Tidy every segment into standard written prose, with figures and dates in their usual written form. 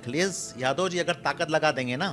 अखिलेश यादव जी अगर ताकत लगा देंगे ना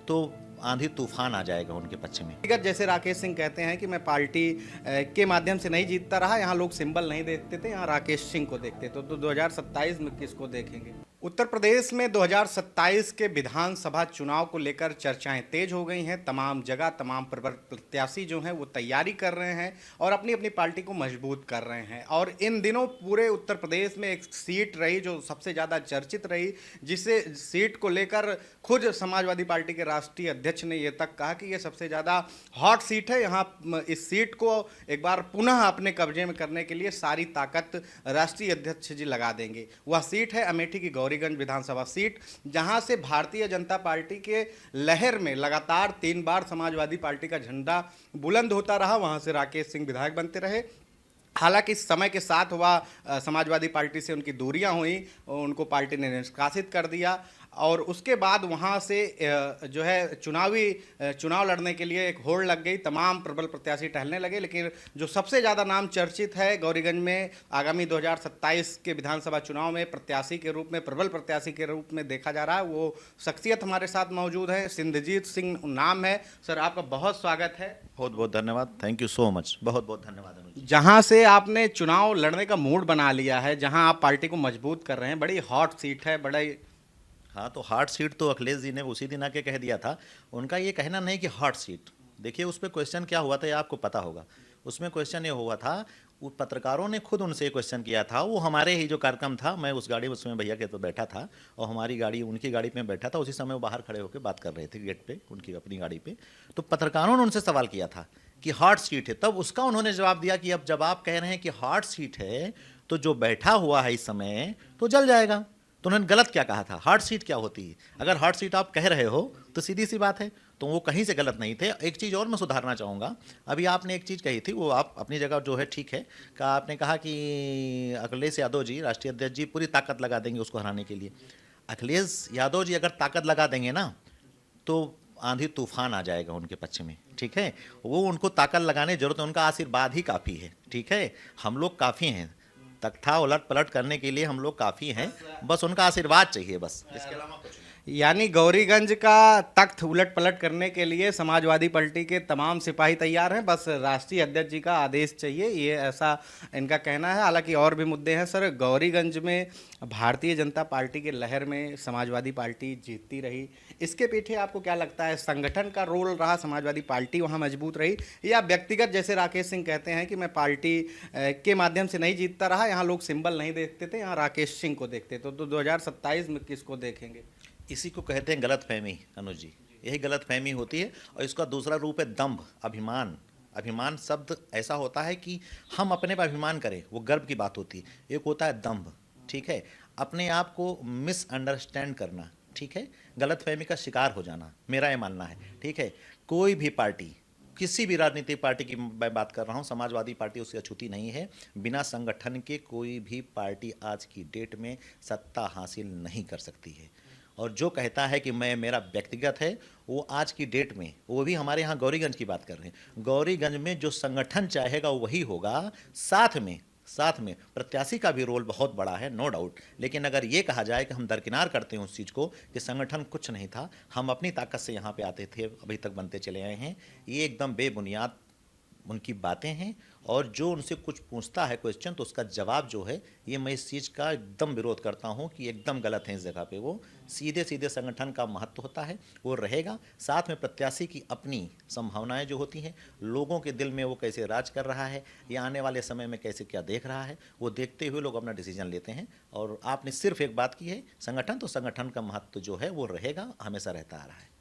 तो आंधी तूफान आ जाएगा उनके पक्ष में। व्यक्तिगत जैसे राकेश सिंह कहते हैं कि मैं पार्टी के माध्यम से नहीं जीतता रहा, यहाँ लोग सिंबल नहीं देखते थे, यहाँ राकेश सिंह को देखते। तो 2027 में किसको देखेंगे? उत्तर प्रदेश में 2027 के विधानसभा चुनाव को लेकर चर्चाएं तेज हो गई हैं। तमाम जगह तमाम प्रत्याशी जो हैं वो तैयारी कर रहे हैं और अपनी अपनी पार्टी को मजबूत कर रहे हैं। और इन दिनों पूरे उत्तर प्रदेश में एक सीट रही जो सबसे ज़्यादा चर्चित रही, जिसे सीट को लेकर खुद समाजवादी पार्टी के राष्ट्रीय अध्यक्ष ने ये तक कहा कि ये सबसे ज़्यादा हॉट सीट है। यहाँ इस सीट को एक बार पुनः अपने कब्जे में करने के लिए सारी ताकत राष्ट्रीय अध्यक्ष जी लगा देंगे। वह सीट है अमेठी की गौरीगंज विधानसभा सीट, जहां से भारतीय जनता पार्टी के लहर में लगातार 3 बार समाजवादी पार्टी का झंडा बुलंद होता रहा। वहां से राकेश सिंह विधायक बनते रहे। हालांकि समय के साथ वह समाजवादी पार्टी से उनकी दूरियां हुई, उनको पार्टी ने निष्कासित कर दिया और उसके बाद वहां से जो है चुनाव लड़ने के लिए एक होड़ लग गई। तमाम प्रबल प्रत्याशी टहलने लगे, लेकिन जो सबसे ज़्यादा नाम चर्चित है गौरीगंज में आगामी 2027 के विधानसभा चुनाव में प्रत्याशी के रूप में, प्रबल प्रत्याशी के रूप में देखा जा रहा है, वो शख्सियत हमारे साथ मौजूद है। सिंधजीत सिंह नाम है। सर, आपका बहुत स्वागत है। बहुत बहुत धन्यवाद, थैंक यू सो मच, बहुत बहुत धन्यवाद अनुज। जहां से आपने चुनाव लड़ने का मूड बना लिया है, जहां आप पार्टी को मजबूत कर रहे हैं, बड़ी हॉट सीट है, बड़ा। हाँ, तो हार्ट सीट तो अखिलेश जी ने उसी दिन आके कह दिया था। उनका ये कहना नहीं कि हॉट सीट, देखिए उस पर क्वेश्चन क्या हुआ था ये आपको पता होगा। उसमें क्वेश्चन ये हुआ था, वो पत्रकारों ने खुद उनसे क्वेश्चन किया था। वो हमारे ही जो कार्यक्रम था, मैं उस गाड़ी उसमें भैया के तो बैठा था और हमारी गाड़ी उनकी गाड़ी में बैठा था। उसी समय वो बाहर खड़े होकर बात कर रहे थे गेट पे उनकी अपनी गाड़ी पे। तो पत्रकारों ने उनसे सवाल किया था कि हॉट सीट है, तब उसका उन्होंने जवाब दिया कि अब जब आप कह रहे हैं कि हॉट सीट है तो जो बैठा हुआ है इस समय तो जल जाएगा। तो उन्होंने गलत क्या कहा था, हॉट सीट क्या होती है? अगर हॉट सीट आप कह रहे हो तो सीधी सी बात है, तो वो कहीं से गलत नहीं थे। एक चीज़ और मैं सुधारना चाहूँगा, अभी आपने एक चीज़ कही थी, वो आप अपनी जगह जो है ठीक है, का आपने कहा कि अखिलेश यादव जी राष्ट्रीय अध्यक्ष जी पूरी ताकत लगा देंगे उसको हराने के लिए। अखिलेश यादव जी अगर ताकत लगा देंगे ना तो आंधी तूफान आ जाएगा उनके पक्ष में, ठीक है। वो उनको ताकत लगाने की जरूरत है, उनका आशीर्वाद ही काफ़ी है, ठीक है। हम लोग काफ़ी हैं, तख्ता उलट पलट करने के लिए हम लोग काफ़ी हैं, बस उनका आशीर्वाद चाहिए, बस इसके अलावा कुछ नहीं। यानी गौरीगंज का तख्त उलट पलट करने के लिए समाजवादी पार्टी के तमाम सिपाही तैयार हैं, बस राष्ट्रीय अध्यक्ष जी का आदेश चाहिए, ये ऐसा इनका कहना है। हालांकि और भी मुद्दे हैं। सर, गौरीगंज में भारतीय जनता पार्टी के लहर में समाजवादी पार्टी जीतती रही, इसके पीछे आपको क्या लगता है? संगठन का रोल रहा, समाजवादी पार्टी वहाँ मजबूत रही, या व्यक्तिगत जैसे राकेश सिंह कहते हैं कि मैं पार्टी के माध्यम से नहीं जीतता रहा, यहाँ लोग सिंबल नहीं देखते थे, यहाँ राकेश सिंह को देखते? तो 2027 में किसको देखेंगे? इसी को कहते हैं गलतफहमी अनुज जी, यही गलतफहमी होती है। और इसका दूसरा रूप है दंभ, अभिमान। अभिमान शब्द ऐसा होता है कि हम अपने पर अभिमान करें, वो गर्व की बात होती है। एक होता है दंभ, ठीक है, अपने आप को मिसअंडरस्टैंड करना, ठीक है, गलतफहमी का शिकार हो जाना, मेरा ये मानना है, ठीक है। कोई भी पार्टी, किसी भी राजनीतिक पार्टी की मैं बात कर रहा हूँ, समाजवादी पार्टी उसकी अछूती नहीं है। बिना संगठन के कोई भी पार्टी आज की डेट में सत्ता हासिल नहीं कर सकती है। और जो कहता है कि मैं मेरा व्यक्तिगत है, वो आज की डेट में, वो भी हमारे यहाँ गौरीगंज की बात कर रहे हैं, गौरीगंज में जो संगठन चाहेगा वही होगा। साथ में प्रत्याशी का भी रोल बहुत बड़ा है, नो डाउट। लेकिन अगर ये कहा जाए कि हम दरकिनार करते हैं उस चीज़ को कि संगठन कुछ नहीं था, हम अपनी ताकत से यहाँ पे आते थे, अभी तक बनते चले आए हैं, ये एकदम बेबुनियाद उनकी बातें हैं। और जो उनसे कुछ पूछता है क्वेश्चन, तो उसका जवाब जो है, ये मैं इस चीज़ का एकदम विरोध करता हूं कि एकदम गलत है इस जगह पे। वो सीधे सीधे संगठन का महत्व होता है, वो रहेगा। साथ में प्रत्याशी की अपनी संभावनाएं जो होती हैं, लोगों के दिल में वो कैसे राज कर रहा है या आने वाले समय में कैसे क्या देख रहा है, वो देखते हुए लोग अपना डिसीजन लेते हैं। और आपने सिर्फ एक बात की है, संगठन, तो संगठन का महत्व जो है वो रहेगा, हमेशा रहता आ रहा है।